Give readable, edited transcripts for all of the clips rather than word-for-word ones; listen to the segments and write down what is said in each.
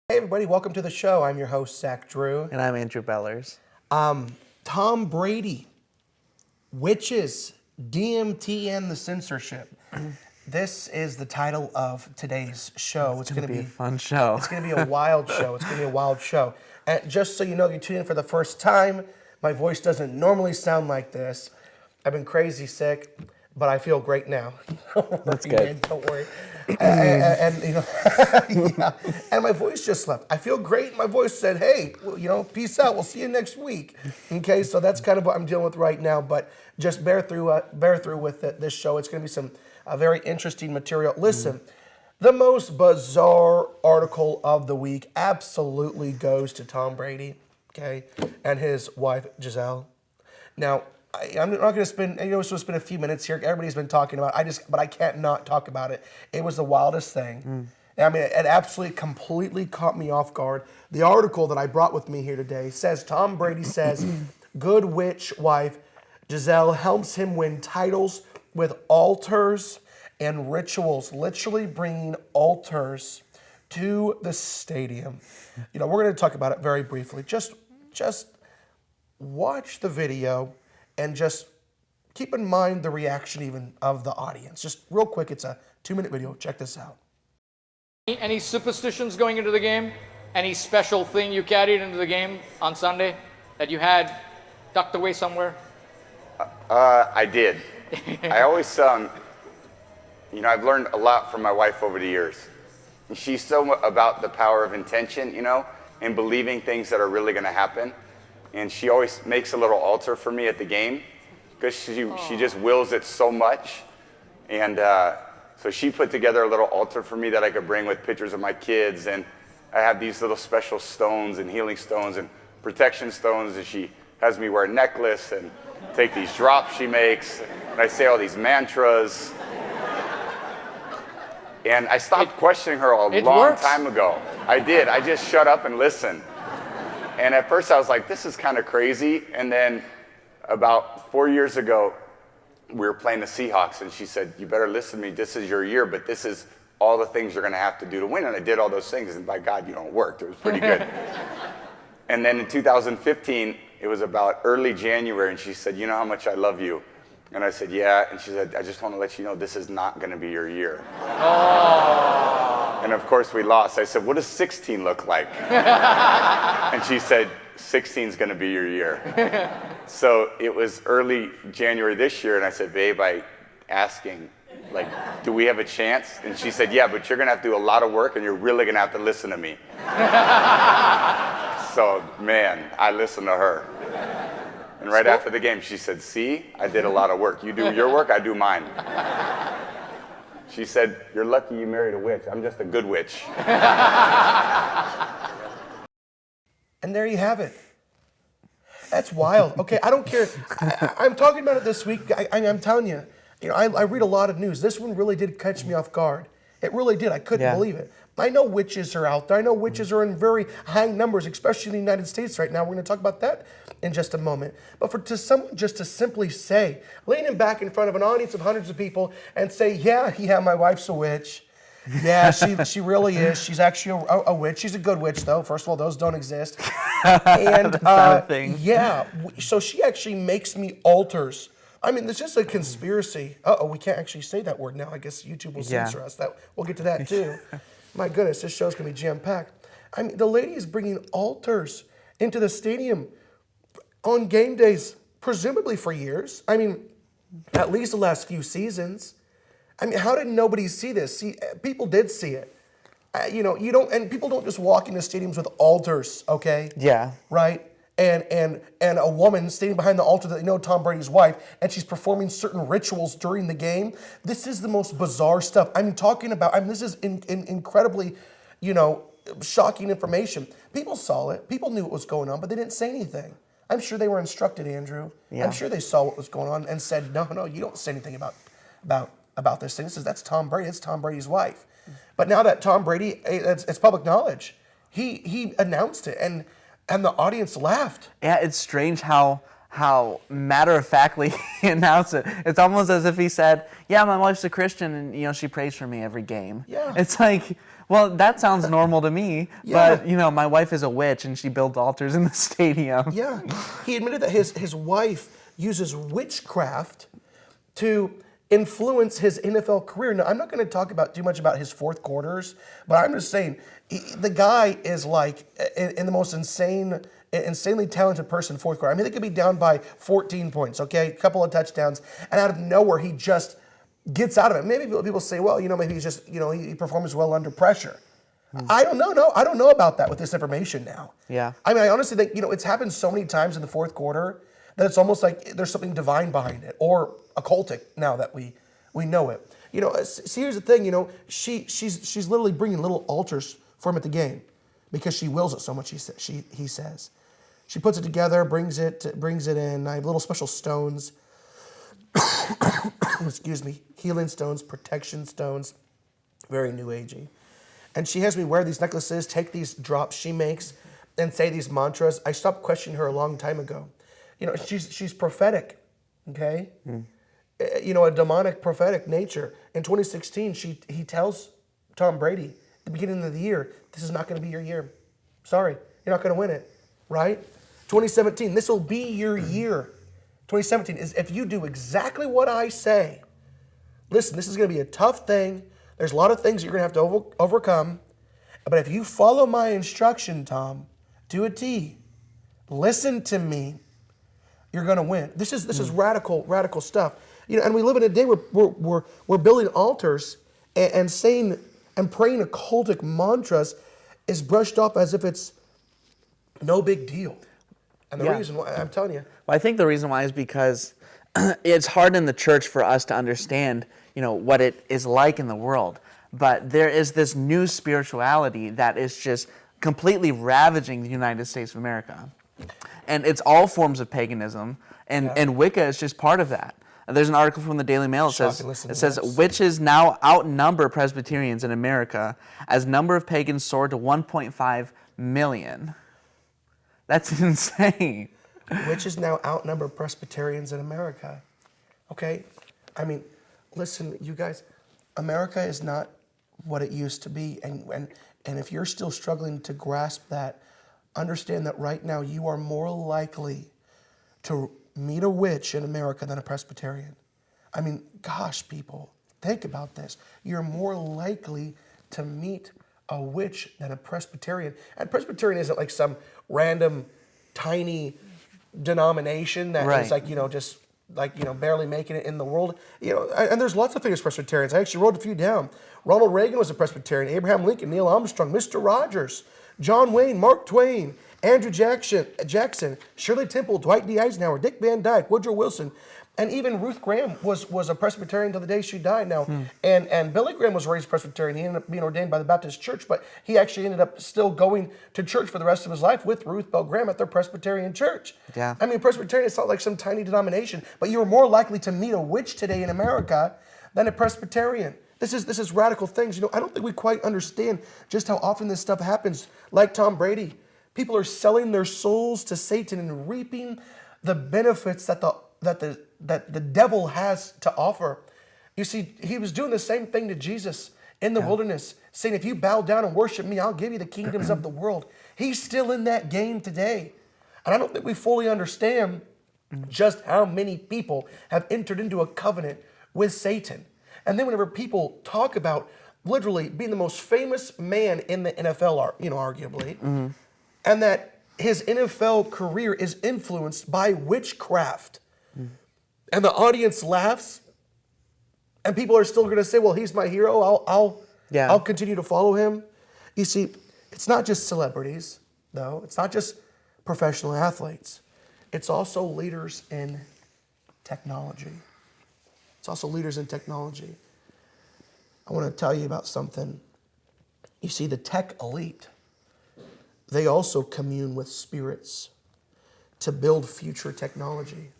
Hey everybody, welcome to the show. I'm your host, Zach Drew. And I'm Andrew Bellers. Tom Brady, witches, DMT, and the censorship. This is the title of today's show. It's going to be a fun show. It's going to be a wild show. It's going to be a wild show. And just so you know, if you tune in for the first time, my voice doesn't normally sound like this. I've been crazy sick, but I feel great now. That's good. Man, don't worry. And you know, yeah. And my voice just left. I feel great. My voice said, "Hey, well, you know, peace out. We'll see you next week." Okay, so that's kind of what I'm dealing with right now. But just bear through with this show. It's going to be some very interesting material. Listen, the most bizarre article of the week absolutely goes to Tom Brady, okay, and his wife Gisele. Now, I'm not going to spend, we're supposed to spend a few minutes here. Everybody's been talking about it. But I can't not talk about it. It was the wildest thing. I mean, it absolutely, completely caught me off guard. The article that I brought with me here today says, Tom Brady says, good witch wife Gisele helps him win titles with altars and rituals, literally bringing altars to the stadium. You know, we're going to talk about it very briefly. Just watch the video. And just keep in mind the reaction even of the audience. Just real quick, it's a 2-minute video. Check this out. Any superstitions going into the game? Any special thing you carried into the game on Sunday that you had tucked away somewhere? I did. I always, I've learned a lot from my wife over the years. She's so about the power of intention, and believing things that are really going to happen. And she always makes a little altar for me at the game because she just wills it so much. And so she put together a little altar for me that I could bring with pictures of my kids. And I have these little special stones and healing stones and protection stones. And she has me wear a necklace and take these drops she makes. And I say all these mantras. And I stopped questioning her a long time ago. I did. I just shut up and listened. And at first I was like, this is kind of crazy. And then about 4 years ago, we were playing the Seahawks, and she said, you better listen to me. This is your year, but this is all the things you're going to have to do to win. And I did all those things, and by God, it worked. It was pretty good. And then in 2015, it was about early January, and she said, you know how much I love you? And I said, yeah. And she said, I just want to let you know this is not going to be your year. Oh. And of course we lost. I said, what does 16 look like? And she said, 16 is going to be your year. So it was early January this year, and I said, babe, I asking, do we have a chance? And she said, yeah, but you're going to have to do a lot of work, and you're really going to have to listen to me. So, man, I listened to her. And right after the game, she said, see, I did a lot of work. You do your work, I do mine. She said, you're lucky you married a witch. I'm just a good witch. And there you have it. That's wild. Okay, I don't care. I'm talking about it this week. I'm telling you, I read a lot of news. This one really did catch me off guard. It really did. I couldn't believe it. I know witches are out there. I know witches are in very high numbers, especially in the United States right now. We're going to talk about that in just a moment. But to someone just to simply say, leaning back in front of an audience of hundreds of people and say, yeah, my wife's a witch. Yeah, she really is. She's actually a witch. She's a good witch, though. First of all, those don't exist. And That's not a thing. Yeah, so she actually makes me altars. I mean, this is a conspiracy. We can't actually say that word now. I guess YouTube will censor us. We'll get to that too. My goodness, this show's gonna be jam-packed. I mean, the lady is bringing altars into the stadium on game days, presumably for years. I mean, at least the last few seasons. I mean, how did nobody see this? See, people did see it. And people don't just walk into stadiums with altars, okay? Yeah. Right? And a woman standing behind the altar that Tom Brady's wife, and she's performing certain rituals during the game. This is the most bizarre stuff. This is incredibly, shocking information. People saw it. People knew what was going on, but they didn't say anything. I'm sure they were instructed, Andrew. Yeah. I'm sure they saw what was going on and said, no, you don't say anything about this thing. That's Tom Brady. It's Tom Brady's wife. But now that Tom Brady, it's public knowledge. He announced it, and the audience laughed. Yeah, it's strange how how matter-of-factly he announced it. It's almost as if he said, yeah, my wife's a Christian and, she prays for me every game. Yeah. It's like, well, that sounds normal to me, Yeah. but, my wife is a witch and she builds altars in the stadium. Yeah, he admitted that his wife uses witchcraft to influence his NFL career. Now, I'm not going to talk about too much about his fourth quarters, but I'm just saying the guy is like in the most insanely talented person fourth quarter. I mean, they could be down by 14 points, okay, a couple of touchdowns, and out of nowhere he just gets out of it. Maybe people say, well, maybe he's just, he performs well under pressure. I don't know. No, I don't know about that with this information now. Yeah. I mean, I honestly think, it's happened so many times in the fourth quarter that it's almost like there's something divine behind it, or occultic now that we know it. See, here's the thing, she's literally bringing little altars for him at the game because she wills it so much, he says. She puts it together, brings it in. I have little special stones. Excuse me. Healing stones, protection stones. Very new agey. And she has me wear these necklaces, take these drops she makes, and say these mantras. I stopped questioning her a long time ago. She's prophetic, okay? A demonic prophetic nature. In 2016, he tells Tom Brady at the beginning of the year, this is not going to be your year. Sorry, you're not going to win it, right? 2017, this will be your year. 2017 is if you do exactly what I say. Listen, this is going to be a tough thing. There's a lot of things you're going to have to overcome. But if you follow my instruction, Tom, to a T, listen to me, you're going to win. This is radical stuff. And we live in a day where we're building altars and saying and praying occultic mantras is brushed off as if it's no big deal. And the reason why, I'm telling you. Well, I think the reason why is because it's hard in the church for us to understand, what it is like in the world. But there is this new spirituality that is just completely ravaging the United States of America. And it's all forms of paganism, and Wicca is just part of that. There's an article from the Daily Mail that says witches now outnumber Presbyterians in America as number of pagans soared to 1.5 million. That's insane. Witches now outnumber Presbyterians in America. Okay? I mean, listen, you guys, America is not what it used to be. And if you're still struggling to grasp that, understand that right now you are more likely to meet a witch in America than a Presbyterian. I mean, gosh, people, think about this. You're more likely to meet a witch than a Presbyterian. And Presbyterian isn't like some random, tiny denomination that is like, just like, barely making it in the world. And there's lots of famous Presbyterians. I actually wrote a few down. Ronald Reagan was a Presbyterian. Abraham Lincoln, Neil Armstrong, Mr. Rogers, John Wayne, Mark Twain, Andrew Jackson, Shirley Temple, Dwight D. Eisenhower, Dick Van Dyke, Woodrow Wilson, and even Ruth Graham was a Presbyterian till the day she died now. And Billy Graham was raised Presbyterian. He ended up being ordained by the Baptist Church, but he actually ended up still going to church for the rest of his life with Ruth Bell Graham at their Presbyterian church. Yeah. I mean, Presbyterian is not like some tiny denomination, but you are more likely to meet a witch today in America than a Presbyterian. This is radical things. I don't think we quite understand just how often this stuff happens. Like Tom Brady, people are selling their souls to Satan and reaping the benefits that the devil has to offer. You see, he was doing the same thing to Jesus in the wilderness, saying, if you bow down and worship me, I'll give you the kingdoms of the world. He's still in that game today. And I don't think we fully understand just how many people have entered into a covenant with Satan. And then whenever people talk about literally being the most famous man in the NFL, arguably, and that his NFL career is influenced by witchcraft, and the audience laughs, and people are still going to say, well, he's my hero, I'll continue to follow him. You see, it's not just celebrities, though. It's not just professional athletes. It's also leaders in technology. It's also leaders in technology. I want to tell you about something. You see, the tech elite, they also commune with spirits to build future technology.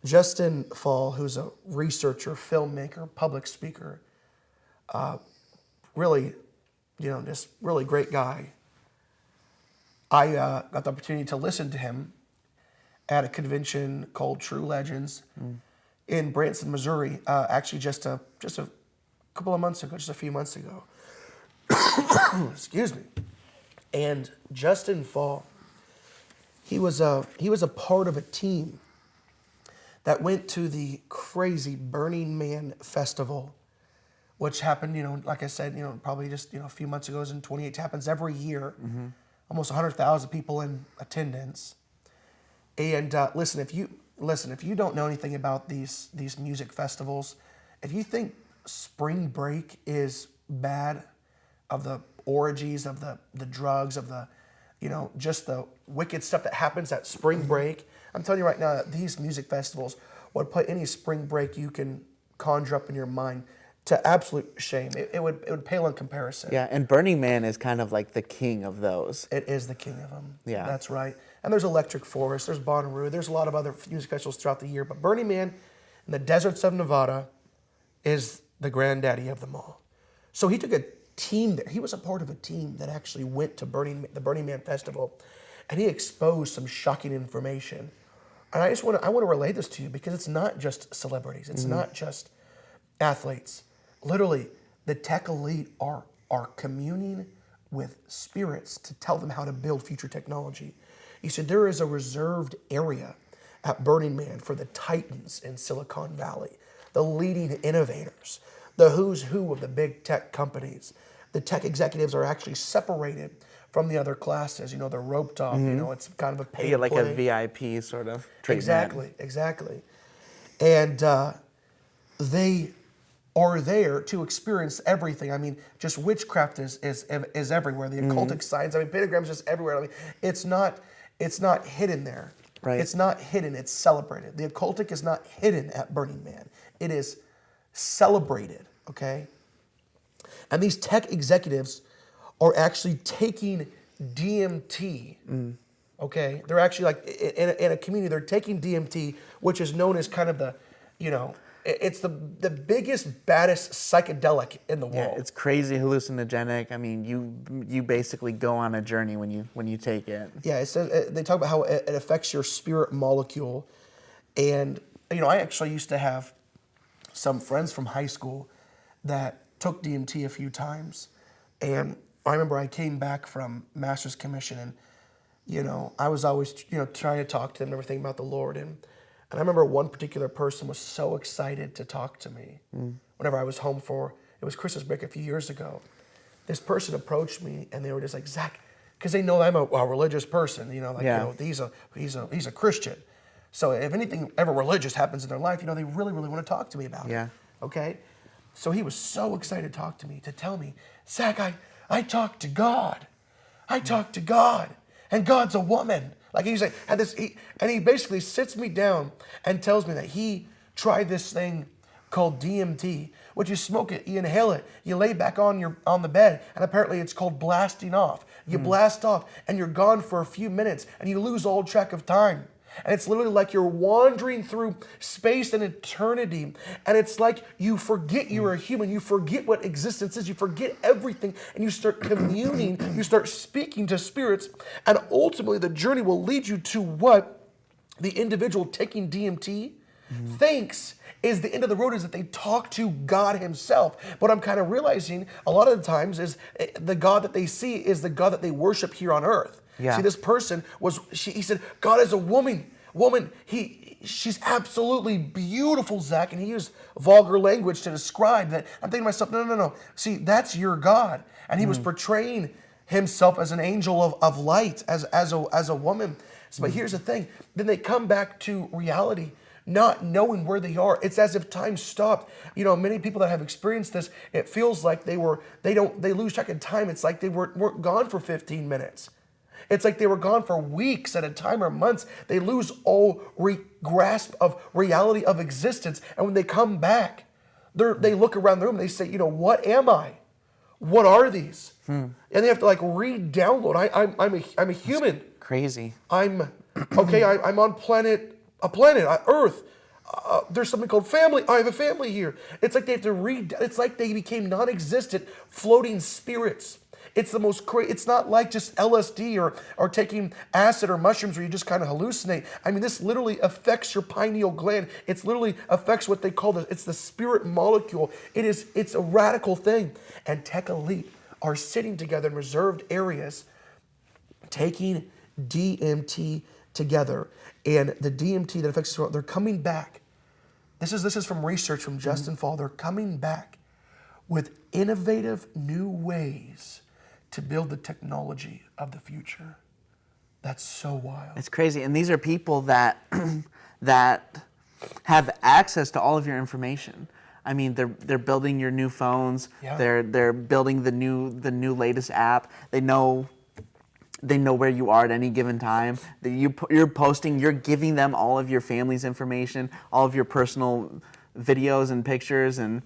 Justin Fall, who's a researcher, filmmaker, public speaker, really, just really great guy. I got the opportunity to listen to him, at a convention called True Legends in Branson, Missouri. Actually, just a couple of months ago, just a few months ago. Excuse me. And Justin Fall, he was a part of a team that went to the crazy Burning Man festival, which happened, like I said, probably just a few months ago. It was in 2018. Happens every year. Almost 100,000 people in attendance. And listen, if you don't know anything about these music festivals, if you think spring break is bad, of the orgies, of the drugs, of the, just the wicked stuff that happens at spring break, I'm telling you right now that these music festivals would put any spring break you can conjure up in your mind to absolute shame. It would pale in comparison. Yeah, and Burning Man is kind of like the king of those. It is the king of them. Yeah. That's right. And there's Electric Forest, there's Bonnaroo, there's a lot of other music festivals throughout the year, but Burning Man in the deserts of Nevada is the granddaddy of them all. So he took a team there. He was a part of a team that actually went to the Burning Man Festival, and he exposed some shocking information. And I want to relay this to you because it's not just celebrities. It's not just athletes. Literally, the tech elite are communing with spirits to tell them how to build future technology. He said there is a reserved area at Burning Man for the titans in Silicon Valley, the leading innovators, the who's who of the big tech companies. The tech executives are actually separated from the other classes. They're roped off. It's kind of a paid Yeah, like play. a VIP sort of treatment. Exactly. And they are there to experience everything. I mean, just witchcraft is everywhere. The occultic science. I mean, pentagram's just everywhere. I mean, it's not hidden there. Right. It's not hidden. It's celebrated. The occultic is not hidden at Burning Man. It is celebrated. Okay. And these tech executives are actually taking DMT. Okay, they're actually like in a community. They're taking DMT, which is known as kind of the, it's the biggest, baddest psychedelic in the world. Yeah, it's crazy hallucinogenic. I mean, you basically go on a journey when you take it. Yeah, they talk about how it affects your spirit molecule, and I actually used to have some friends from high school that took DMT a few times, and I remember I came back from Master's Commission, and I was always trying to talk to them and everything about the Lord, and I remember one particular person was so excited to talk to me whenever I was home it was Christmas break a few years ago. This person approached me and they were just like, Zach, because they know I'm a religious person, he's a Christian. So if anything ever religious happens in their life, they really, really want to talk to me about it. Okay? So he was so excited to talk to me, to tell me, Zach, I talked to God. I talked to God. And God's a woman. Like he's like, and he basically sits me down and tells me that he tried this thing called DMT, which you smoke it, you inhale it, you lay back on the bed, and apparently it's called blasting off. You blast off, and you're gone for a few minutes, and you lose all track of time. And it's literally like you're wandering through space and eternity. And it's like you forget you're a human. You forget what existence is. You forget everything. And you start communing. You start speaking to spirits. And ultimately, the journey will lead you to what the individual taking DMT thinks is the end of the road, is that they talk to God himself. What I'm kind of realizing a lot of the times is the God that they see is the God that they worship here on earth. Yeah. See, this person he said, God is a woman. She's absolutely beautiful, Zach. And he used vulgar language to describe that. I'm thinking to myself, no. See, that's your God. And he was portraying himself as an angel of light, as a woman. So, but here's the thing. Then they come back to reality, not knowing where they are. It's as if time stopped. Many people that have experienced this, it feels like they lose track of time. It's like they weren't gone for 15 minutes. It's like they were gone for weeks at a time or months. They lose all grasp of reality of existence. And when they come back, they look around the room and they say, what am I? What are these? And they have to re-download. I'm a human. That's crazy. I'm on a planet, Earth. There's something called family. I have a family here. It's like they have to it's like they became non-existent floating spirits. It's the most crazy. It's not like just LSD or taking acid or mushrooms where you just kind of hallucinate. I mean, this literally affects your pineal gland. It's literally affects what they call it's the spirit molecule. It's a radical thing. And Tech Elite are sitting together in reserved areas, taking DMT together. And the DMT that affects the world, they're coming back. This is from research from Justin Fall. They're coming back with innovative new ways to build the technology of the future. That's so wild. It's crazy. And these are people that that have access to all of your information. I mean, they're building your new phones. Yeah. They're building the new latest app. They know where you are at any given time. You're posting. You're giving them all of your family's information, all of your personal videos and pictures, and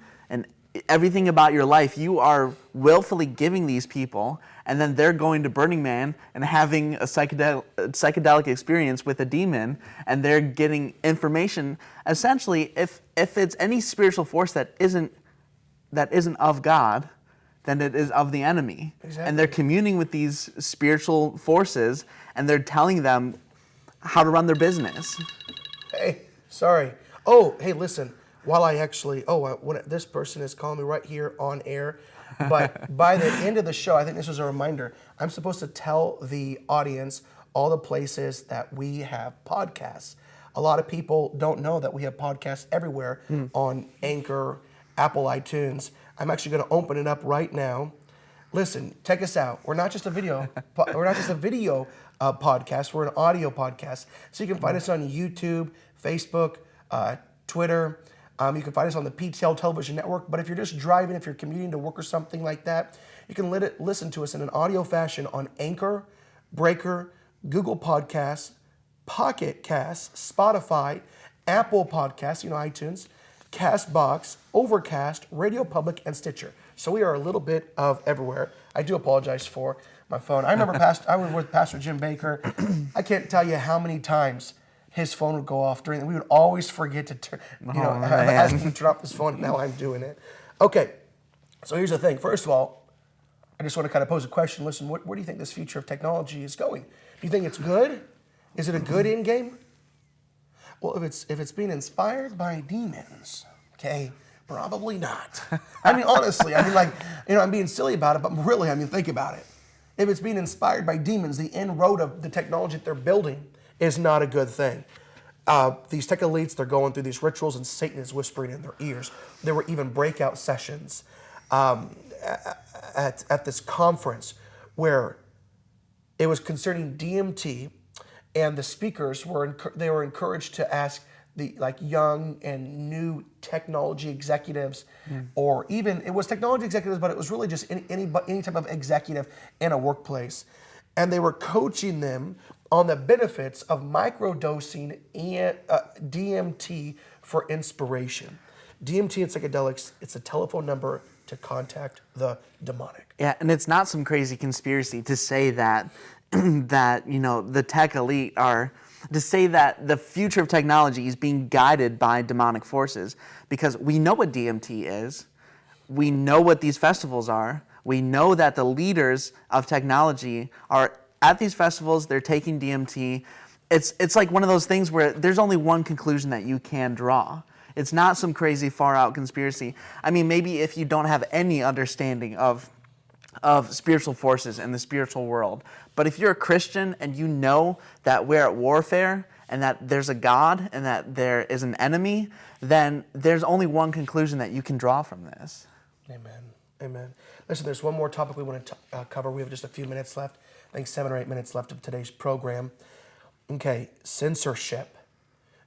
everything about your life. You are willfully giving these people, and then they're going to Burning Man and having a psychedelic experience with a demon, and they're getting information. Essentially, if it's any spiritual force that isn't of God, then it is of the enemy. Exactly. And they're communing with these spiritual forces, and they're telling them how to run their business. Hey, sorry. Oh, hey, listen. While I actually, this person is calling me right here on air, but by the end of the show, I think this was a reminder. I'm supposed to tell the audience all the places that we have podcasts. A lot of people don't know that we have podcasts everywhere on Anchor, Apple iTunes. I'm actually going to open it up right now. Listen, check us out. We're not just a video. Podcast. We're an audio podcast. So you can find us on YouTube, Facebook, Twitter. You can find us on the PTL Television Network. But if you're just driving, if you're commuting to work or something like that, you can listen to us in an audio fashion on Anchor, Breaker, Google Podcasts, Pocket Casts, Spotify, Apple Podcasts, iTunes, CastBox, Overcast, Radio Public, and Stitcher. So we are a little bit of everywhere. I do apologize for my phone. I remember I was with Pastor Jim Baker. I can't tell you how many times his phone would go off during. We would always forget to turn. Ask him to turn off his phone. And now I'm doing it. Okay. So here's the thing. First of all, I just want to kind of pose a question. Listen, where do you think this future of technology is going? Do you think it's good? Is it a good end game? Well, if it's being inspired by demons, okay, probably not. I mean, honestly, I'm being silly about it, but really, think about it. If it's being inspired by demons, the end road of the technology that they're building is not a good thing. These tech elites, they're going through these rituals, and Satan is whispering in their ears. There were even breakout sessions at this conference where it was concerning DMT. And the speakers were encouraged to ask the young and new technology executives, or even it was technology executives, but it was really just any type of executive in a workplace, and they were coaching them on the benefits of microdosing DMT for inspiration. DMT and psychedelics. It's a telephone number to contact the demonic. Yeah, and it's not some crazy conspiracy to say that the tech elite are, to say that the future of technology is being guided by demonic forces, because we know what DMT is. We know what these festivals are. We know that the leaders of technology are at these festivals. They're taking DMT. It's like one of those things where there's only one conclusion that you can draw. It's not some crazy far out conspiracy. I mean, maybe if you don't have any understanding of spiritual forces in the spiritual world. But if you're a Christian and you know that we're at warfare and that there's a God and that there is an enemy, then there's only one conclusion that you can draw from this. Amen. Amen. Listen, there's one more topic we want to cover. We have just a few minutes left. I think 7 or 8 minutes left of today's program. Okay, censorship.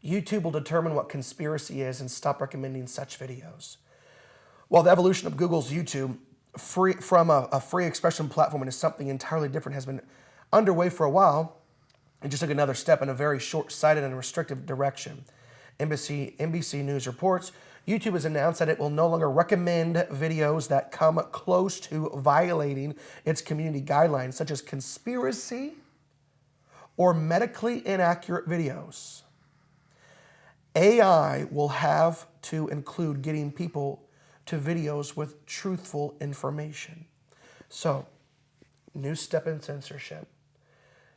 YouTube will determine what conspiracy is and stop recommending such videos. While the evolution of Google's YouTube from a free expression platform into something entirely different has been underway for a while, it just took another step in a very short-sighted and restrictive direction. NBC News reports, YouTube has announced that it will no longer recommend videos that come close to violating its community guidelines, such as conspiracy or medically inaccurate videos. AI will have to include getting people to videos with truthful information. So, new step in censorship.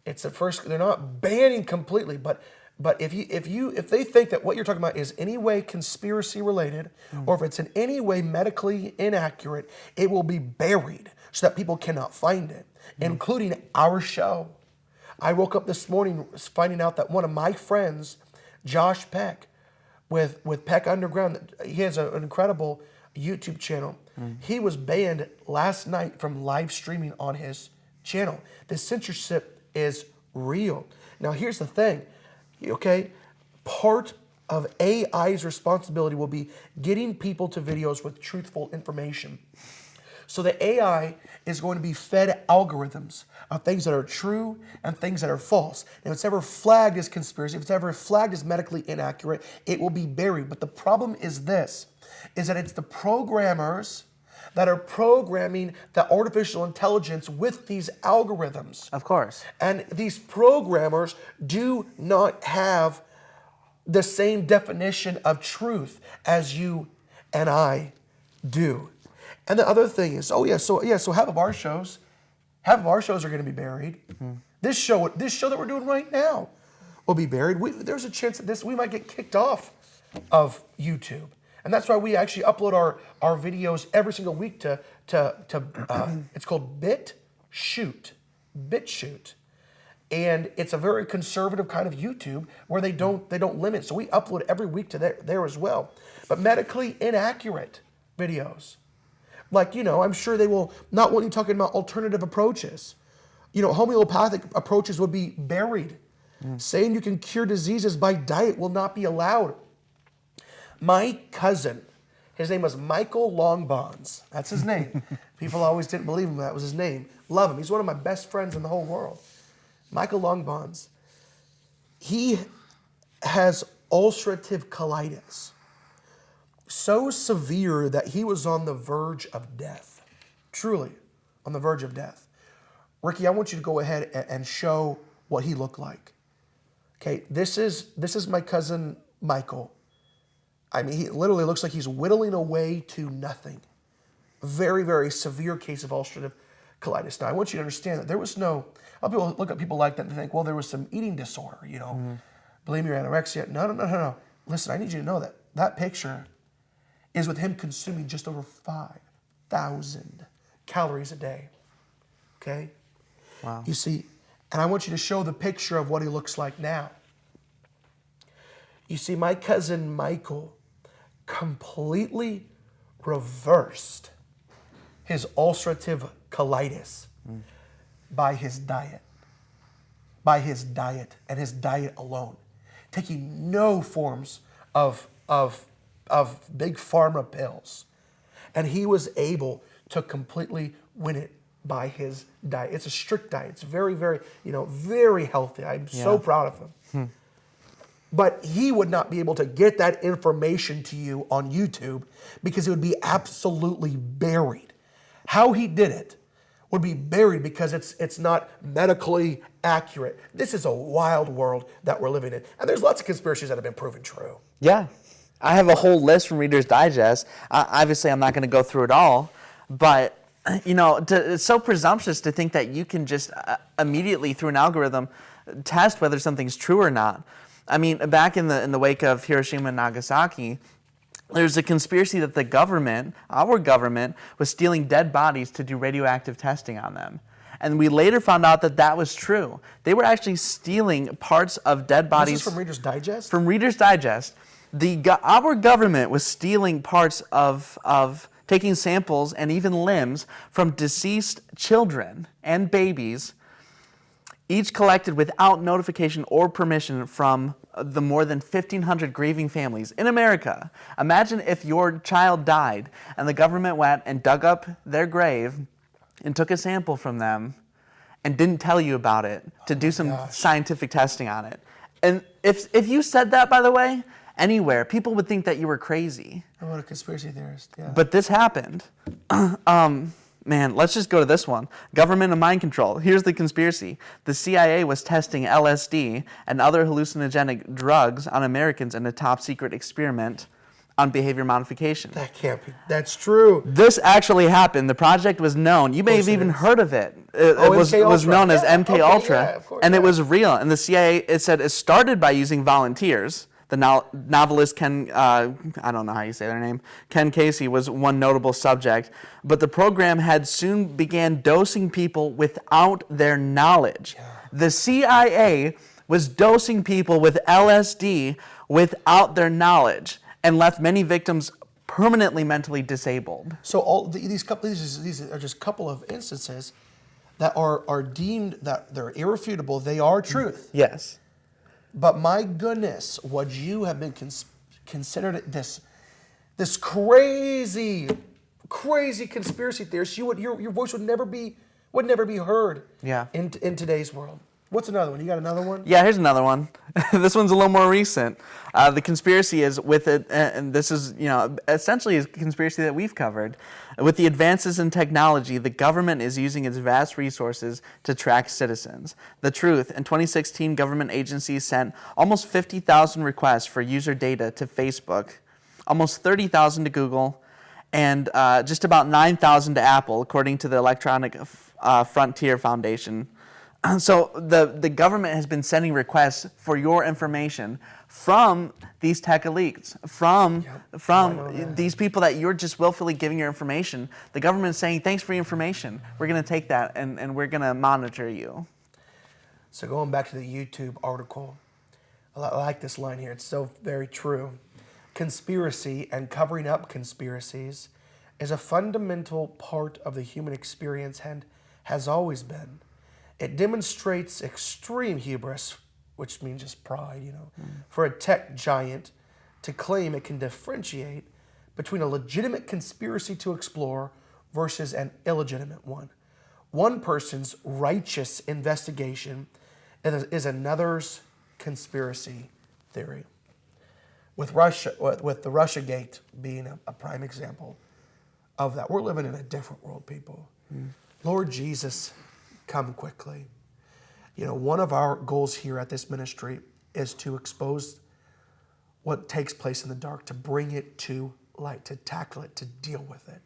It's the first. They're not banning completely, but if they think that what you're talking about is any way conspiracy related, or if it's in any way medically inaccurate, it will be buried so that people cannot find it, including our show. I woke up this morning finding out that one of my friends, Josh Peck, with Peck Underground, he has an incredible YouTube channel. He was banned last night from live streaming on his channel. The censorship is real. Now here's the thing, okay? Part of AI's responsibility will be getting people to videos with truthful information. So the AI is going to be fed algorithms of things that are true and things that are false. And if it's ever flagged as conspiracy, if it's ever flagged as medically inaccurate, it will be buried. But the problem is this, is that it's the programmers that are programming the artificial intelligence with these algorithms. Of course. And these programmers do not have the same definition of truth as you and I do. And the other thing is, so half of our shows are going to be buried. This show that we're doing right now will be buried. There's a chance that we might get kicked off of YouTube. And that's why we actually upload our videos every single week to it's called BitChute. And it's a very conservative kind of YouTube where they don't limit. So we upload every week to there as well. But medically inaccurate videos. Like, I'm sure they will not want you talking about alternative approaches. Homeopathic approaches would be buried. Saying you can cure diseases by diet will not be allowed. My cousin, his name was Michael Longbonds. That's his name. People always didn't believe him that was his name. Love him. He's one of my best friends in the whole world. Michael Longbonds. He has ulcerative colitis. So severe that he was on the verge of death. Truly, on the verge of death. Ricky, I want you to go ahead and show what he looked like. Okay, this is my cousin Michael. I mean, he literally looks like he's whittling away to nothing. Very, very severe case of ulcerative colitis. Now, I want you to understand that there was no, a lot of people look at people like that and think, well, there was some eating disorder, bulimia or anorexia. No. Listen, I need you to know that picture is with him consuming just over 5,000 calories a day. Okay? Wow. You see, and I want you to show the picture of what he looks like now. You see, my cousin Michael completely reversed his ulcerative colitis by his diet. By his diet and his diet alone. Taking no forms of big pharma pills. And he was able to completely win it by his diet. It's a strict diet. It's very, very, very healthy. I'm so proud of him. But he would not be able to get that information to you on YouTube because it would be absolutely buried. How he did it would be buried because it's not medically accurate. This is a wild world that we're living in. And there's lots of conspiracies that have been proven true. Yeah. I have a whole list from Reader's Digest. Obviously, I'm not going to go through it all, but it's so presumptuous to think that you can just immediately, through an algorithm, test whether something's true or not. I mean, back in the wake of Hiroshima and Nagasaki, there's a conspiracy that the government, our government, was stealing dead bodies to do radioactive testing on them. And we later found out that that was true. They were actually stealing parts of dead bodies. This is from Reader's Digest? From Reader's Digest. Our government was stealing parts of taking samples and even limbs from deceased children and babies, each collected without notification or permission from the more than 1,500 grieving families in America. Imagine if your child died and the government went and dug up their grave and took a sample from them and didn't tell you about it to do some scientific testing on it. And if you said that, by the way, anywhere, people would think that you were crazy. I'm not a conspiracy theorist, yeah. But this happened. Man, let's just go to this one. Government and mind control. Here's the conspiracy. The CIA was testing LSD and other hallucinogenic drugs on Americans in a top secret experiment on behavior modification. That can't be. That's true. This actually happened. The project was known. You may have even heard of it. It was known as MK Ultra, and it was real. And the CIA, it said, it started by using volunteers. The novelist Ken, I don't know how you say their name, Ken Casey was one notable subject. But the program had soon began dosing people without their knowledge. Yeah. The CIA was dosing people with LSD without their knowledge and left many victims permanently mentally disabled. So all these are just a couple of instances that are deemed that they're irrefutable. They are truth. Yes. But my goodness, would you have been considered this crazy conspiracy theorist? Your voice would never be heard. Yeah. In today's world. What's another one? You got another one? Yeah, here's another one. This one's a little more recent. The conspiracy is with it, and this is, essentially a conspiracy that we've covered. With the advances in technology, the government is using its vast resources to track citizens. The truth, in 2016, government agencies sent almost 50,000 requests for user data to Facebook, almost 30,000 to Google, and just about 9,000 to Apple, according to the Electronic Frontier Foundation. So the government has been sending requests for your information from these tech elites, from these people that you're just willfully giving your information. The government's saying, thanks for your information. We're going to take that and we're going to monitor you. So going back to the YouTube article, I like this line here. It's so very true. Conspiracy and covering up conspiracies is a fundamental part of the human experience and has always been. It demonstrates extreme hubris, which means just pride, for a tech giant to claim it can differentiate between a legitimate conspiracy to explore versus an illegitimate one. One person's righteous investigation is another's conspiracy theory. With the Russiagate being a prime example of that. We're living in a different world, people. Lord Jesus, come quickly. One of our goals here at this ministry is to expose what takes place in the dark, to bring it to light, to tackle it, to deal with it.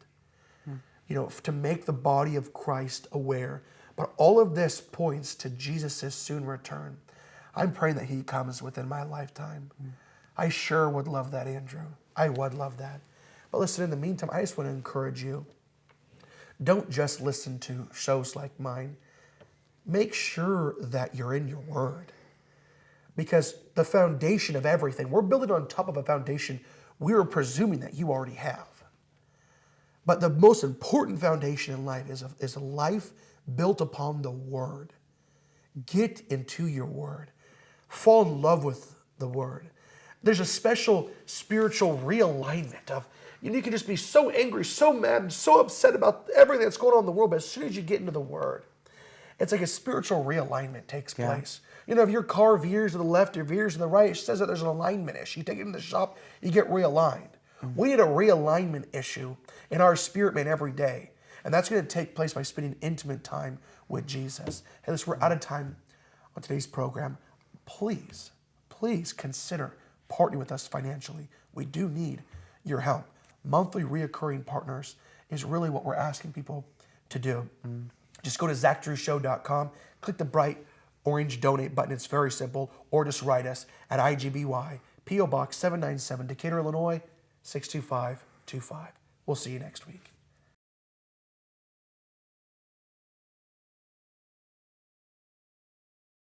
To make the body of Christ aware. But all of this points to Jesus' soon return. I'm praying that he comes within my lifetime. I sure would love that, Andrew. I would love that. But listen, in the meantime, I just want to encourage you. Don't just listen to shows like mine. Make sure that you're in your word. Because the foundation of everything, we're building on top of a foundation we're presuming that you already have. But the most important foundation in life is a life built upon the word. Get into your word. Fall in love with the word. There's a special spiritual realignment of, you can just be so angry, so mad, and so upset about everything that's going on in the world, but as soon as you get into the word, it's like a spiritual realignment takes place. If your car veers to the left or veers to the right, it says that there's an alignment issue. You take it in the shop, you get realigned. We need a realignment issue in our spirit man every day. And that's going to take place by spending intimate time with Jesus. Hey, listen, we're out of time on today's program. Please consider partnering with us financially. We do need your help. Monthly reoccurring partners is really what we're asking people to do. Just go to ZachDrewShow.com, click the bright orange donate button. It's very simple. Or just write us at IGBY, P.O. Box 797, Decatur, Illinois, 62525. We'll see you next week.